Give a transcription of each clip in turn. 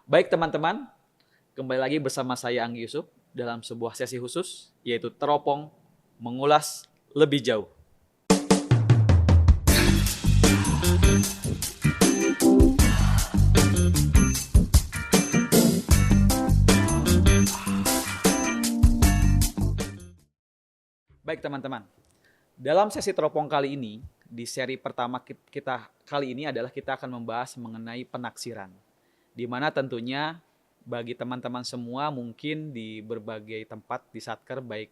Baik teman-teman, kembali lagi bersama saya Anggi Yusuf dalam sebuah sesi khusus yaitu Teropong Mengulas Lebih Jauh. Baik teman-teman, dalam sesi Teropong kali ini, di seri pertama kita kali ini adalah kita akan membahas mengenai penaksiran. Di mana tentunya bagi teman-teman semua mungkin di berbagai tempat di Satker, baik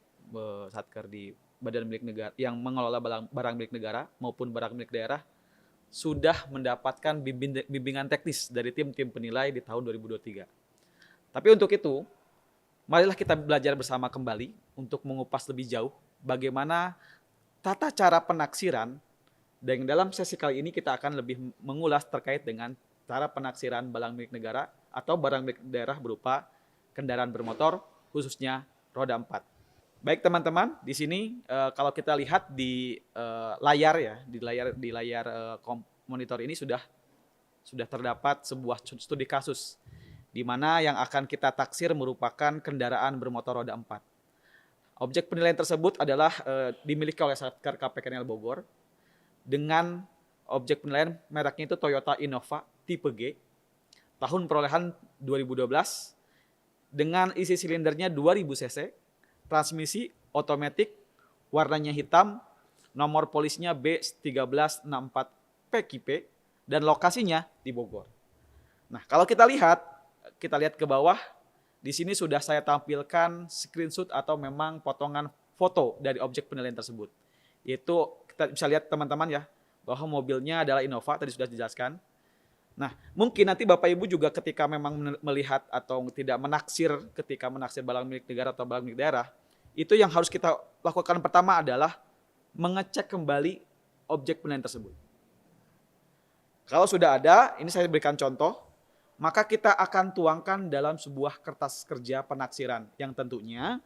Satker di badan milik negara yang mengelola barang milik negara maupun barang milik daerah, sudah mendapatkan bimbingan teknis dari tim-tim penilai di tahun 2023. Tapi untuk itu, marilah kita belajar bersama kembali untuk mengupas lebih jauh bagaimana tata cara penaksiran, dan dalam sesi kali ini kita akan lebih mengulas terkait dengan cara penaksiran barang milik negara atau barang milik daerah berupa kendaraan bermotor, khususnya roda 4. Baik teman-teman, di sini kalau kita lihat di layar ya, di layar monitor ini sudah terdapat sebuah studi kasus di mana yang akan kita taksir merupakan kendaraan bermotor roda 4. Objek penilaian tersebut adalah dimiliki oleh Satker KPKNL Bogor dengan objek penilaian mereknya itu Toyota Innova tipe G, tahun perolehan 2012, dengan isi silindernya 2000 cc, transmisi otomatis, warnanya hitam, nomor polisnya B1364 PKP, dan lokasinya di Bogor. Nah, kalau kita lihat ke bawah, di sini sudah saya tampilkan screenshot atau memang potongan foto dari objek penilaian tersebut. Yaitu kita bisa lihat teman-teman ya, bahwa mobilnya adalah Innova, tadi sudah dijelaskan. Nah, mungkin nanti Bapak Ibu juga ketika memang melihat atau tidak menaksir, ketika menaksir barang milik negara atau barang milik daerah, itu yang harus kita lakukan pertama adalah mengecek kembali objek penilaian tersebut. Kalau sudah ada, ini saya berikan contoh, maka kita akan tuangkan dalam sebuah kertas kerja penaksiran yang tentunya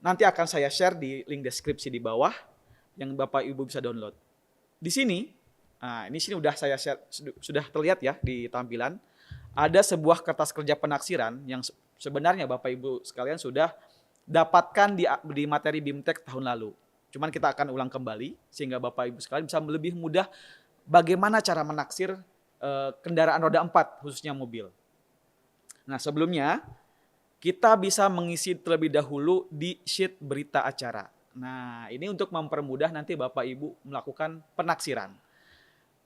nanti akan saya share di link deskripsi di bawah yang Bapak Ibu bisa download. Di sini, nah ini sudah saya share, sudah terlihat ya di tampilan, ada sebuah kertas kerja penaksiran yang sebenarnya Bapak Ibu sekalian sudah dapatkan di materi BIMTEK tahun lalu. Cuman kita akan ulang kembali sehingga Bapak Ibu sekalian bisa lebih mudah bagaimana cara menaksir kendaraan roda 4 khususnya mobil. Nah sebelumnya kita bisa mengisi terlebih dahulu di sheet berita acara. Nah ini untuk mempermudah nanti Bapak Ibu melakukan penaksiran.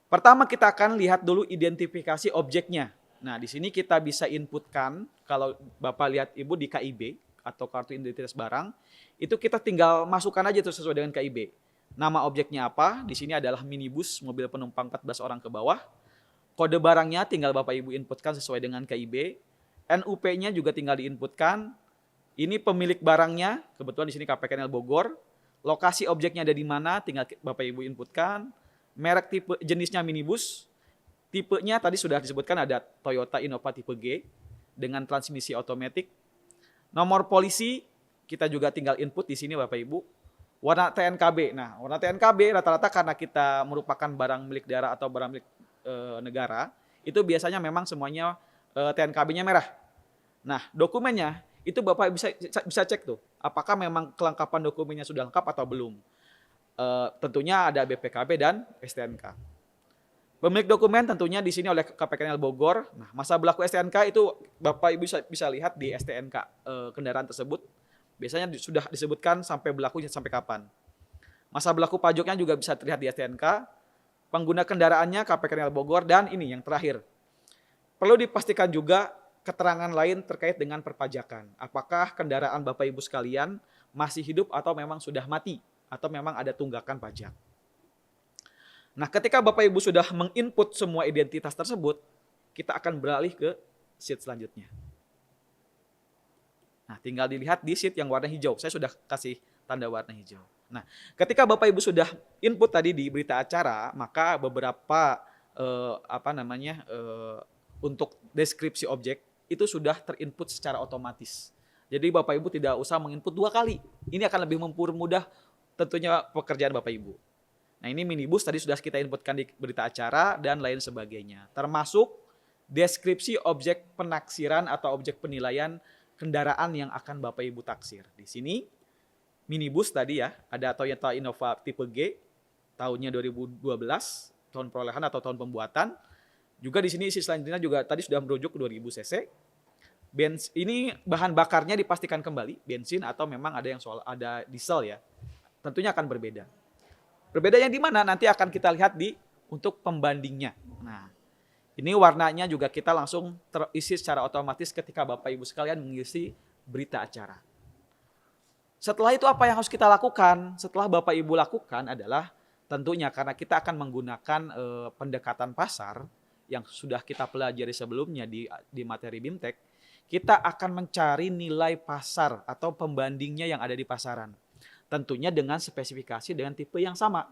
Pertama kita akan lihat dulu identifikasi objeknya. Nah di sini kita bisa inputkan, kalau Bapak lihat Ibu di KIB atau kartu identitas barang, itu kita tinggal masukkan aja tuh sesuai dengan KIB. Nama objeknya apa? Di sini adalah minibus, mobil penumpang 14 orang ke bawah. Kode barangnya tinggal Bapak Ibu inputkan sesuai dengan KIB. NUP-nya juga tinggal diinputkan. Ini pemilik barangnya, kebetulan di sini KPKNL Bogor. Lokasi objeknya ada di mana, tinggal Bapak Ibu inputkan. Merek tipe jenisnya minibus. Tipenya tadi sudah disebutkan ada Toyota Innova tipe G dengan transmisi otomatis. Nomor polisi kita juga tinggal input di sini Bapak Ibu. Warna TNKB. Nah, warna TNKB rata-rata karena kita merupakan barang milik daerah atau barang milik negara, itu biasanya memang semuanya TNKB-nya merah. Nah, dokumennya itu Bapak bisa cek tuh, apakah memang kelengkapan dokumennya sudah lengkap atau belum. Tentunya ada BPKB dan STNK. Pemilik dokumen tentunya di sini oleh KPKNL Bogor. Nah, masa berlaku STNK itu Bapak Ibu bisa lihat di STNK kendaraan tersebut. Biasanya sudah disebutkan sampai berlakunya sampai kapan. Masa berlaku pajaknya juga bisa terlihat di STNK. Pengguna kendaraannya KPKNL Bogor, dan ini yang terakhir. Perlu dipastikan juga keterangan lain terkait dengan perpajakan. Apakah kendaraan Bapak Ibu sekalian masih hidup atau memang sudah mati atau memang ada tunggakan pajak. Nah, ketika Bapak Ibu sudah menginput semua identitas tersebut, kita akan beralih ke sheet selanjutnya. Nah, tinggal dilihat di sheet yang warna hijau. Saya sudah kasih tanda warna hijau. Nah, ketika Bapak Ibu sudah input tadi di berita acara, maka beberapa untuk deskripsi objek itu sudah terinput secara otomatis. Jadi Bapak Ibu tidak usah menginput 2 kali. Ini akan lebih mempermudah tentunya pekerjaan Bapak Ibu. Nah, ini minibus tadi sudah kita inputkan di berita acara dan lain sebagainya. Termasuk deskripsi objek penaksiran atau objek penilaian kendaraan yang akan Bapak Ibu taksir. Di sini minibus tadi ya, ada Toyota Innova tipe G, tahunnya 2012, tahun perolehan atau tahun pembuatan. Juga di sini isi selanjutnya juga tadi sudah merujuk ke 2000 cc. Ini bahan bakarnya dipastikan kembali bensin atau memang ada diesel ya. Tentunya akan berbeda. Perbedaannya di mana nanti akan kita lihat untuk pembandingnya. Nah, ini warnanya juga kita langsung terisi secara otomatis ketika Bapak Ibu sekalian mengisi berita acara. Setelah itu apa yang harus kita lakukan? Setelah Bapak Ibu lakukan adalah tentunya karena kita akan menggunakan pendekatan pasar yang sudah kita pelajari sebelumnya di materi BIMTEK, kita akan mencari nilai pasar atau pembandingnya yang ada di pasaran. Tentunya dengan spesifikasi dengan tipe yang sama.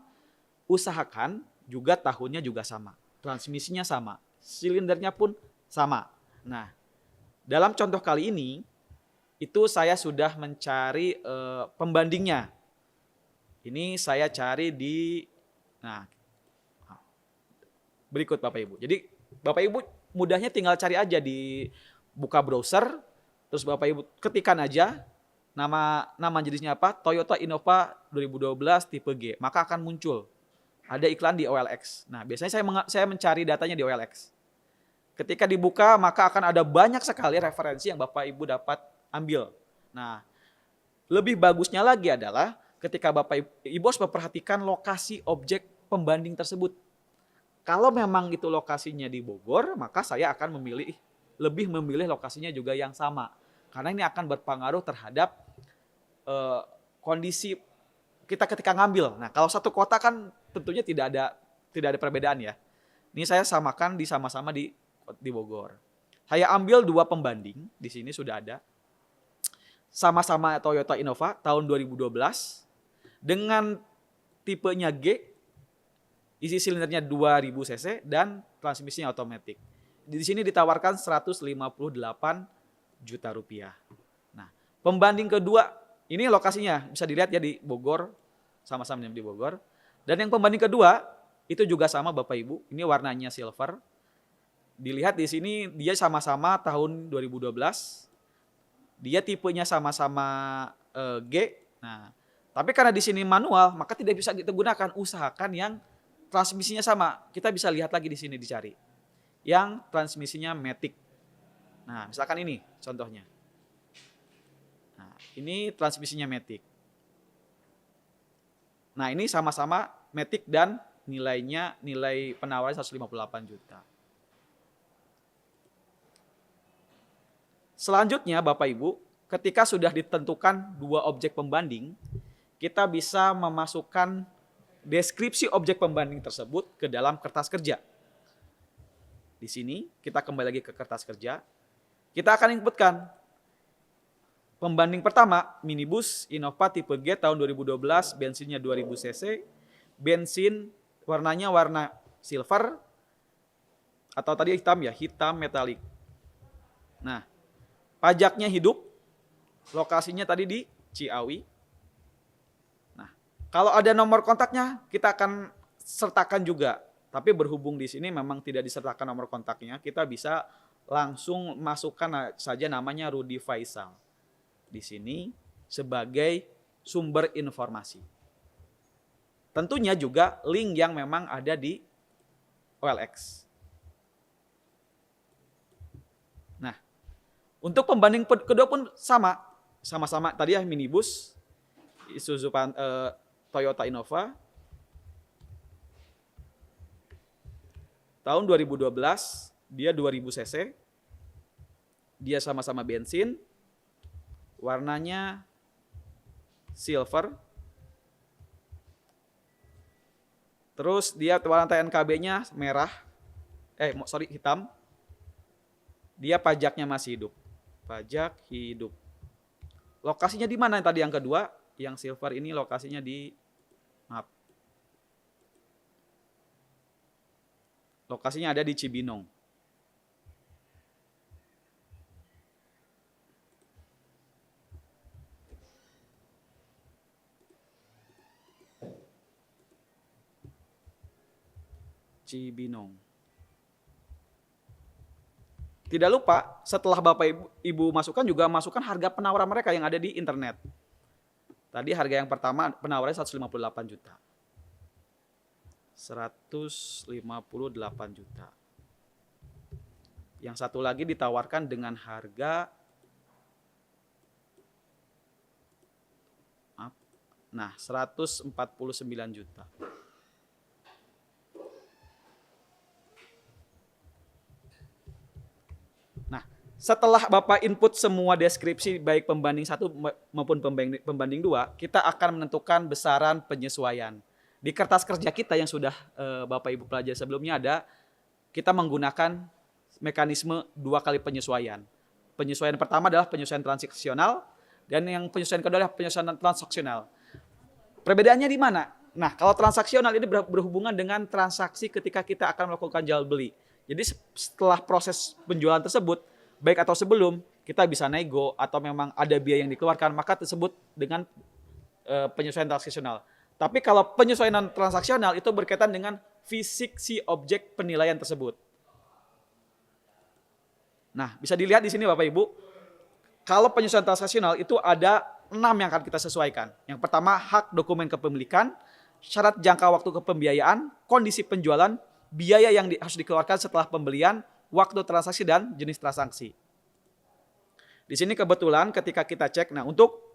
Usahakan juga tahunnya juga sama, transmisinya sama, silindernya pun sama. Nah, dalam contoh kali ini, itu saya sudah mencari pembandingnya. Ini saya cari berikut Bapak Ibu. Jadi Bapak Ibu mudahnya tinggal cari aja buka browser, terus Bapak Ibu ketikkan aja nama jenisnya apa, Toyota Innova 2012 tipe G, maka akan muncul. Ada iklan di OLX. Nah, biasanya saya mencari datanya di OLX. Ketika dibuka, maka akan ada banyak sekali referensi yang Bapak Ibu dapat ambil. Nah, lebih bagusnya lagi adalah ketika Bapak Ibu harus memperhatikan lokasi objek pembanding tersebut. Kalau memang itu lokasinya di Bogor, maka saya akan lebih memilih lokasinya juga yang sama. Karena ini akan berpengaruh terhadap kondisi kita ketika ngambil. Nah, kalau satu kota kan tentunya tidak ada perbedaan ya. Ini saya samakan sama-sama di Bogor. Saya ambil 2 pembanding, di sini sudah ada. Sama-sama Toyota Innova tahun 2012 dengan tipenya G, isi silindernya 2000 cc dan transmisinya otomatis. Di sini ditawarkan 158 juta rupiah. Nah, pembanding kedua ini lokasinya bisa dilihat ya di Bogor, sama-sama di Bogor. Dan yang pembanding kedua itu juga sama Bapak Ibu. Ini warnanya silver. Dilihat di sini dia sama-sama tahun 2012. Dia tipenya sama-sama G. Nah, tapi karena di sini manual, maka tidak bisa kita gunakan. Usahakan yang transmisinya sama. Kita bisa lihat lagi di sini dicari. Yang transmisinya matic. Nah, misalkan ini contohnya. Nah, ini transmisinya matic. Nah, ini sama-sama matic dan nilai penawaran 158 juta. Selanjutnya Bapak Ibu, ketika sudah ditentukan 2 objek pembanding, kita bisa memasukkan deskripsi objek pembanding tersebut ke dalam kertas kerja. Di sini kita kembali lagi ke kertas kerja. Kita akan inputkan pembanding pertama, minibus Innova tipe G tahun 2012, bensinnya 2000 cc, bensin warnanya warna silver, atau tadi hitam metalik. Nah, pajaknya hidup, lokasinya tadi di Ciawi. Nah, kalau ada nomor kontaknya, kita akan sertakan juga. Tapi berhubung di sini memang tidak disertakan nomor kontaknya, kita bisa langsung masukkan saja namanya Rudi Faisal di sini sebagai sumber informasi. Tentunya juga link yang memang ada di OLX. Nah, untuk pembanding kedua pun sama-sama tadi ya minibus Isuzu Toyota Innova tahun 2012, dia 2000 cc, dia sama-sama bensin, warnanya silver, terus dia warna TNKB-nya hitam, dia pajaknya masih hidup, pajak hidup. Lokasinya di mana tadi yang kedua, yang silver ini lokasinya lokasinya ada di Cibinong. Cibinong. Tidak lupa setelah Bapak Ibu masukkan juga masukkan harga penawaran mereka yang ada di internet. Tadi harga yang pertama penawarannya 158 juta. 158 juta. Yang satu lagi ditawarkan dengan harga 149 juta. Nah, setelah Bapak input semua deskripsi baik pembanding 1 maupun pembanding 2, kita akan menentukan besaran penyesuaian. Di kertas kerja kita yang sudah Bapak Ibu pelajari sebelumnya kita menggunakan mekanisme 2 kali penyesuaian. Penyesuaian pertama adalah penyesuaian transaksional dan yang penyesuaian kedua adalah penyesuaian transaksional. Perbedaannya di mana? Nah, kalau transaksional ini berhubungan dengan transaksi ketika kita akan melakukan jual beli. Jadi setelah proses penjualan tersebut, baik atau sebelum, kita bisa nego atau memang ada biaya yang dikeluarkan, maka tersebut dengan penyesuaian transaksional. Tapi kalau penyesuaian transaksional itu berkaitan dengan fisik si objek penilaian tersebut. Nah, bisa dilihat di sini Bapak Ibu, kalau penyesuaian transaksional itu ada 6 yang akan kita sesuaikan. Yang pertama, hak dokumen kepemilikan, syarat jangka waktu kepembiayaan, kondisi penjualan, biaya yang harus dikeluarkan setelah pembelian, waktu transaksi, dan jenis transaksi. Di sini kebetulan ketika kita cek, nah untuk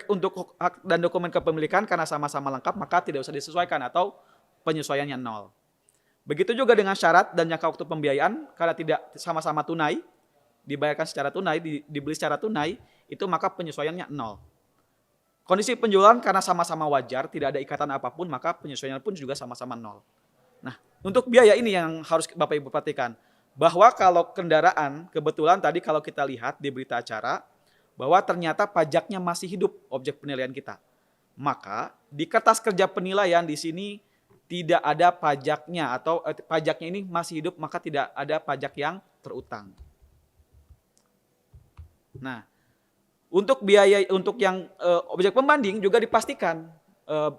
untuk hak dan dokumen kepemilikan karena sama-sama lengkap, maka tidak usah disesuaikan atau penyesuaiannya 0. Begitu juga dengan syarat dan jangka waktu pembiayaan, karena tidak sama-sama tunai, dibayarkan secara tunai, dibeli secara tunai, itu maka penyesuaiannya 0. Kondisi penjualan karena sama-sama wajar, tidak ada ikatan apapun, maka penyesuaiannya pun juga sama-sama 0. Nah, untuk biaya ini yang harus Bapak Ibu perhatikan, bahwa kalau kendaraan, kebetulan tadi kalau kita lihat di berita acara, bahwa ternyata pajaknya masih hidup objek penilaian kita. Maka di kertas kerja penilaian di sini tidak ada pajaknya atau pajaknya ini masih hidup, maka tidak ada pajak yang terutang. Nah, untuk biaya untuk yang objek pembanding juga dipastikan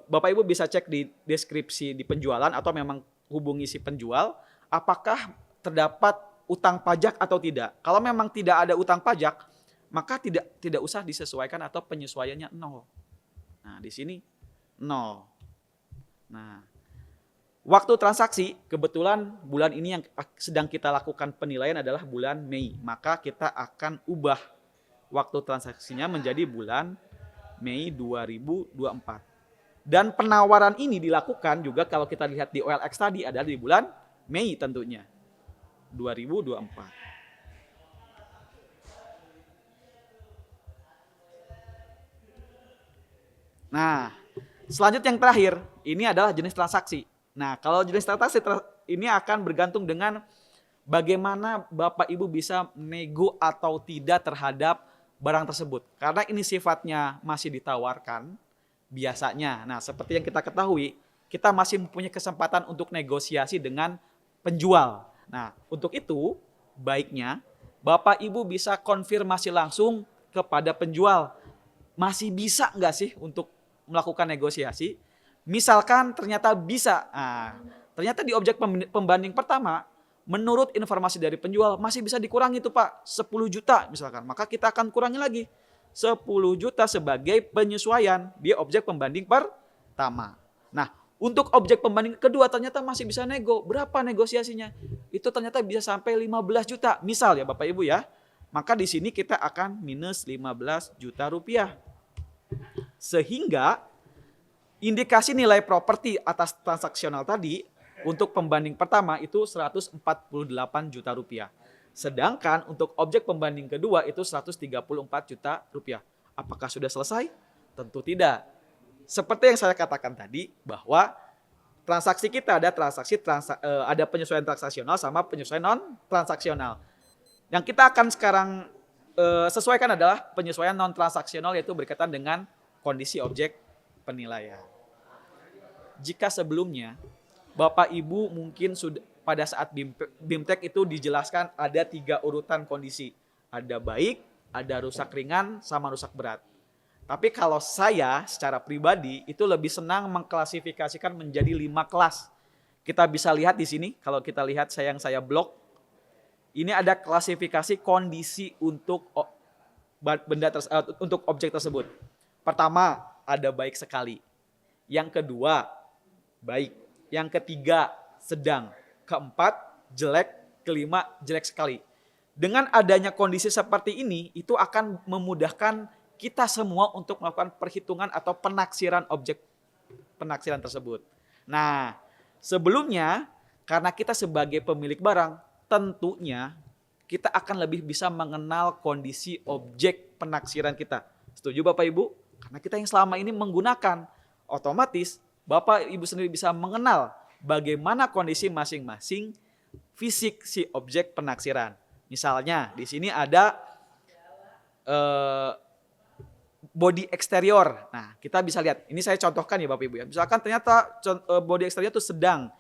Bapak Ibu bisa cek di deskripsi di penjualan atau memang hubungi si penjual apakah terdapat utang pajak atau tidak. Kalau memang tidak ada utang pajak, maka tidak usah disesuaikan atau penyesuaiannya 0. Nah, di sini 0. Nah, waktu transaksi kebetulan bulan ini yang sedang kita lakukan penilaian adalah bulan Mei, maka kita akan ubah waktu transaksinya menjadi bulan Mei 2024. Dan penawaran ini dilakukan juga kalau kita lihat di OLX tadi adalah di bulan Mei tentunya 2024. Nah, selanjutnya yang terakhir ini adalah jenis transaksi. Nah, kalau jenis transaksi ini akan bergantung dengan bagaimana Bapak Ibu bisa nego atau tidak terhadap barang tersebut. Karena ini sifatnya masih ditawarkan biasanya. Nah, seperti yang kita ketahui, kita masih mempunyai kesempatan untuk negosiasi dengan penjual. Nah, untuk itu baiknya Bapak Ibu bisa konfirmasi langsung kepada penjual. Masih bisa nggak sih untuk melakukan negosiasi? Misalkan ternyata bisa. Nah, ternyata di objek pembanding pertama, menurut informasi dari penjual masih bisa dikurangi tuh Pak, 10 juta misalkan. Maka kita akan kurangi lagi 10 juta sebagai penyesuaian di objek pembanding pertama. Nah, untuk objek pembanding kedua ternyata masih bisa nego. Berapa negosiasinya? Itu ternyata bisa sampai 15 juta. Misal ya Bapak Ibu ya. Maka di sini kita akan minus 15 juta rupiah. Sehingga indikasi nilai properti atas transaksional tadi untuk pembanding pertama itu 148 juta rupiah. Sedangkan untuk objek pembanding kedua itu 134 juta rupiah. Apakah sudah selesai? Tentu tidak. Seperti yang saya katakan tadi bahwa transaksi kita ada ada penyesuaian transaksional sama penyesuaian non transaksional. Yang kita akan sekarang sesuaikan adalah penyesuaian non transaksional, yaitu berkaitan dengan kondisi objek penilaian. Jika sebelumnya Bapak Ibu mungkin sudah pada saat BIMTEK itu dijelaskan ada 3 urutan kondisi. Ada baik, ada rusak ringan, sama rusak berat. Tapi kalau saya secara pribadi itu lebih senang mengklasifikasikan menjadi 5 kelas. Kita bisa lihat di sini, kalau kita lihat yang saya blok, Ini ada klasifikasi kondisi untuk untuk objek tersebut. Pertama, ada baik sekali. Yang kedua, baik. Yang ketiga, sedang. Keempat, jelek. Kelima, jelek sekali. Dengan adanya kondisi seperti ini, itu akan memudahkan kita semua untuk melakukan perhitungan atau penaksiran objek penaksiran tersebut. Nah, sebelumnya karena kita sebagai pemilik barang, tentunya kita akan lebih bisa mengenal kondisi objek penaksiran kita. Setuju Bapak Ibu? Karena kita yang selama ini menggunakan, otomatis Bapak Ibu sendiri bisa mengenal bagaimana kondisi masing-masing fisik si objek penaksiran. Misalnya di sini ada body eksterior. Nah, kita bisa lihat. Ini saya contohkan ya Bapak Ibu ya. Misalkan ternyata body eksterior itu sedang.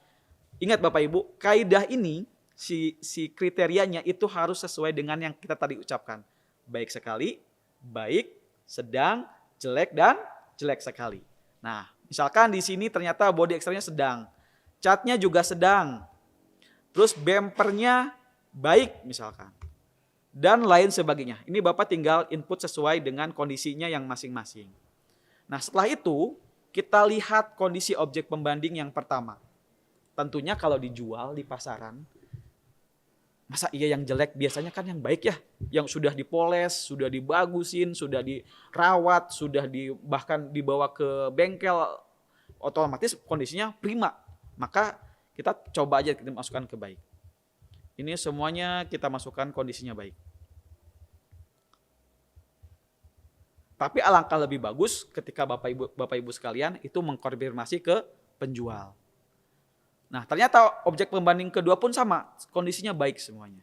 Ingat Bapak Ibu, kaidah ini si kriterianya itu harus sesuai dengan yang kita tadi ucapkan. Baik sekali, baik, sedang, jelek, dan jelek sekali. Nah, misalkan di sini ternyata body eksteriornya sedang. Catnya juga sedang. Terus bempernya baik misalkan. Dan lain sebagainya. Ini Bapak tinggal input sesuai dengan kondisinya yang masing-masing. Nah, setelah itu kita lihat kondisi objek pembanding yang pertama. Tentunya kalau dijual di pasaran, masa iya yang jelek, biasanya kan yang baik ya. Yang sudah dipoles, sudah dibagusin, sudah dirawat, bahkan dibawa ke bengkel, otomatis kondisinya prima. Maka kita coba aja kita masukkan ke baik. Ini semuanya kita masukkan kondisinya baik. Tapi alangkah lebih bagus ketika Bapak Ibu sekalian itu mengkonfirmasi ke penjual. Nah, ternyata objek pembanding kedua pun sama, kondisinya baik semuanya.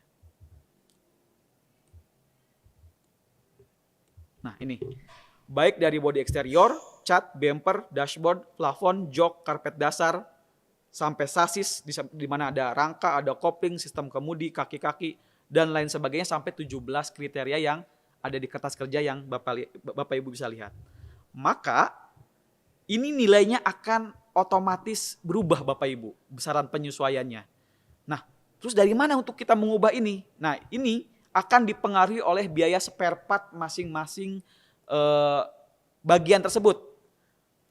Nah, ini. Baik dari bodi eksterior, cat, bumper, dashboard, plafon, jok, karpet dasar, sampai sasis di mana ada rangka, ada kopling, sistem kemudi, kaki-kaki, dan lain sebagainya sampai 17 kriteria yang ada di kertas kerja yang Bapak Ibu bisa lihat. Maka ini nilainya akan otomatis berubah Bapak Ibu, besaran penyesuaiannya. Nah, terus dari mana untuk kita mengubah ini? Nah, ini akan dipengaruhi oleh biaya spare part masing-masing bagian tersebut.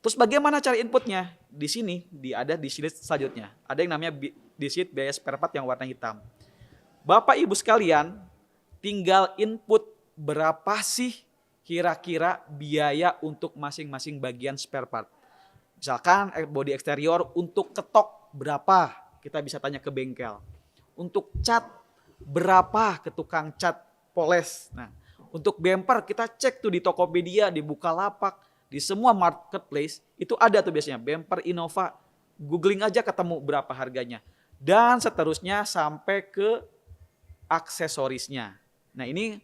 Terus bagaimana cara inputnya? Di sini, ada di sheet selanjutnya. Ada yang namanya di sheet biaya spare part yang warna hitam. Bapak Ibu sekalian, tinggal input berapa sih kira-kira biaya untuk masing-masing bagian spare part. Misalkan bodi eksterior untuk ketok berapa, kita bisa tanya ke bengkel. Untuk cat berapa ke tukang cat poles. Nah, untuk bumper kita cek tuh di Tokopedia, di Bukalapak, di semua marketplace itu ada tuh biasanya bumper Innova. Googling aja ketemu berapa harganya. Dan seterusnya sampai ke aksesorisnya. Nah, ini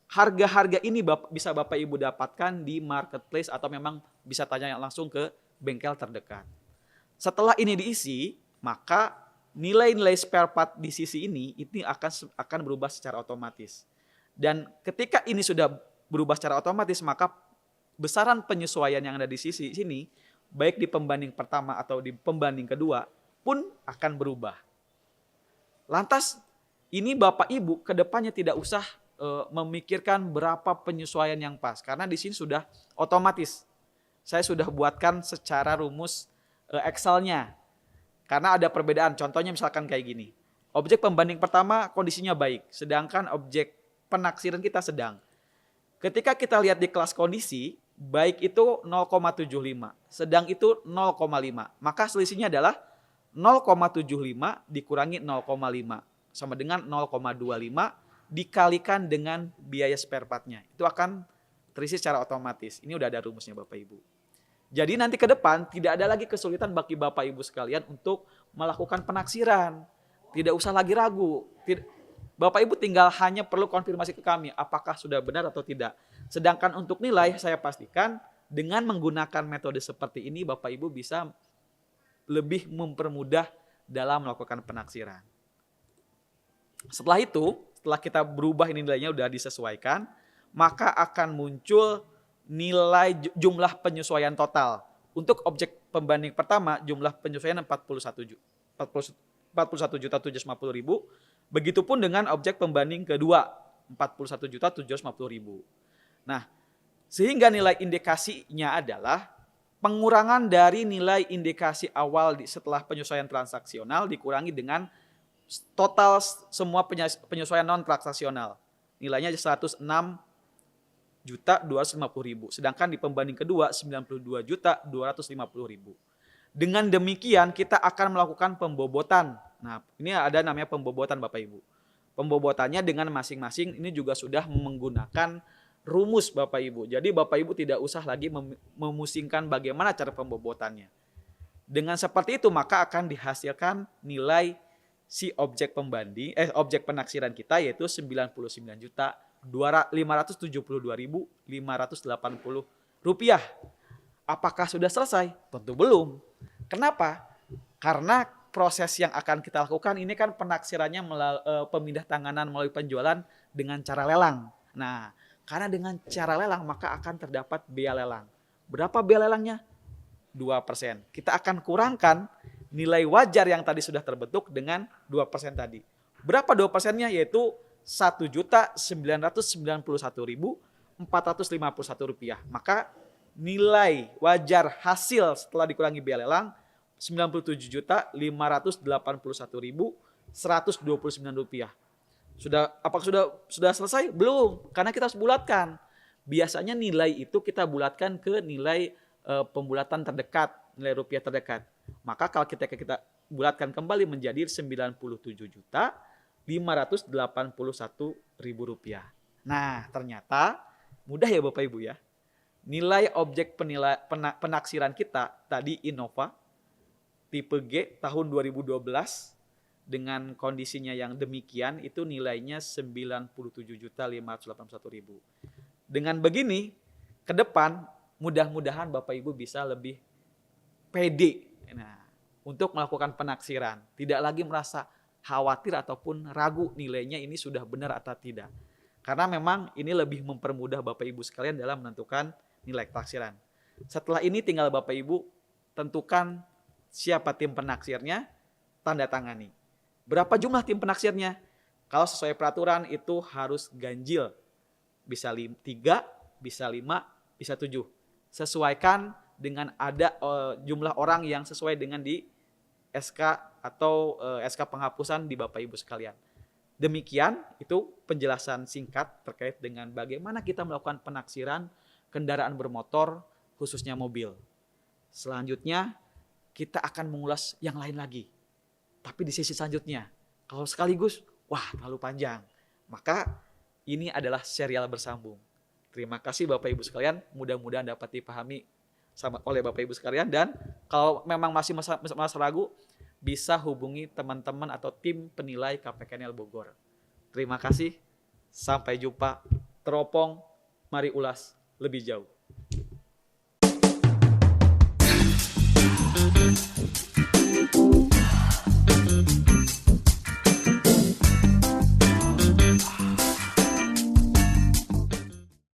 harga-harga ini bisa Bapak Ibu dapatkan di marketplace atau memang bisa tanya langsung ke bengkel terdekat. Setelah ini diisi, maka nilai-nilai spare part di sisi ini akan berubah secara otomatis. Dan ketika ini sudah berubah secara otomatis, maka besaran penyesuaian yang ada di sisi sini, baik di pembanding pertama atau di pembanding kedua, pun akan berubah. Lantas, ini Bapak Ibu kedepannya tidak usah memikirkan berapa penyesuaian yang pas, karena di sini sudah otomatis. Saya sudah buatkan secara rumus Excel-nya. Karena ada perbedaan, contohnya misalkan kayak gini. Objek pembanding pertama kondisinya baik, sedangkan objek penaksiran kita sedang. Ketika kita lihat di kelas kondisi, baik itu 0,75, sedang itu 0,5. Maka selisihnya adalah 0,75 dikurangi 0,5 sama dengan 0,25 dikalikan dengan biaya spare part-nya. Itu akan terisi secara otomatis. Ini udah ada rumusnya Bapak Ibu. Jadi nanti ke depan tidak ada lagi kesulitan bagi Bapak Ibu sekalian untuk melakukan penaksiran. Tidak usah lagi ragu. Bapak Ibu tinggal hanya perlu konfirmasi ke kami apakah sudah benar atau tidak. Sedangkan untuk nilai saya pastikan dengan menggunakan metode seperti ini Bapak Ibu bisa lebih mempermudah dalam melakukan penaksiran. Setelah itu, setelah kita berubah ini nilainya udah disesuaikan, maka akan muncul nilai jumlah penyesuaian total. Untuk objek pembanding pertama jumlah penyesuaian 41.750.000. Begitupun dengan objek pembanding kedua, 41.750.000. Nah, sehingga nilai indikasinya adalah pengurangan dari nilai indikasi awal setelah penyesuaian transaksional dikurangi dengan total semua penyesuaian non transaksional. Nilainya 106.250.000. Sedangkan di pembanding kedua 92.250.000. Dengan demikian kita akan melakukan pembobotan. Nah, ini ada namanya pembobotan Bapak Ibu. Pembobotannya dengan masing-masing ini juga sudah menggunakan rumus Bapak Ibu. Jadi Bapak Ibu tidak usah lagi memusingkan bagaimana cara pembobotannya. Dengan seperti itu maka akan dihasilkan nilai si objek objek penaksiran kita yaitu 99.572.580 rupiah. Apakah sudah selesai? Tentu belum. Kenapa? Karena proses yang akan kita lakukan ini kan penaksirannya pemindah tanganan melalui penjualan dengan cara lelang. Nah, karena dengan cara lelang maka akan terdapat bea lelang. Berapa bea lelangnya? 2%. Kita akan kurangkan nilai wajar yang tadi sudah terbentuk dengan 2% tadi. Berapa 2%-nya? Yaitu Rp1.091.451. Maka nilai wajar hasil setelah dikurangi bea lelang Rp97.581.129. Apakah sudah selesai? Belum, karena kita harus bulatkan. Biasanya nilai itu kita bulatkan ke nilai pembulatan terdekat, nilai rupiah terdekat. Maka kalau kita bulatkan kembali menjadi Rp97.581.000. Nah, ternyata mudah ya Bapak Ibu ya. Nilai objek penaksiran kita tadi Innova tipe G tahun 2012 dengan kondisinya yang demikian itu nilainya 97.581.000. Dengan begini ke depan mudah-mudahan Bapak Ibu bisa lebih pede untuk melakukan penaksiran. Tidak lagi merasa khawatir ataupun ragu nilainya ini sudah benar atau tidak. Karena memang ini lebih mempermudah Bapak Ibu sekalian dalam menentukan nilai taksiran. Setelah ini tinggal Bapak Ibu tentukan siapa tim penaksirnya, tanda tangani. Berapa jumlah tim penaksirnya? Kalau sesuai peraturan itu harus ganjil. Bisa 3, bisa 5, bisa 7. Sesuaikan dengan ada jumlah orang yang sesuai dengan di SK atau SK penghapusan di Bapak Ibu sekalian. Demikian itu penjelasan singkat terkait dengan bagaimana kita melakukan penaksiran kendaraan bermotor khususnya mobil. Selanjutnya kita akan mengulas yang lain lagi. Tapi di sesi selanjutnya, kalau sekaligus, wah terlalu panjang. Maka ini adalah serial bersambung. Terima kasih Bapak Ibu sekalian, mudah-mudahan dapat dipahami oleh Bapak Ibu sekalian. Dan kalau memang masih masa ragu, bisa hubungi teman-teman atau tim penilai KPKNL Bogor. Terima kasih, sampai jumpa. Teropong, mari ulas lebih jauh.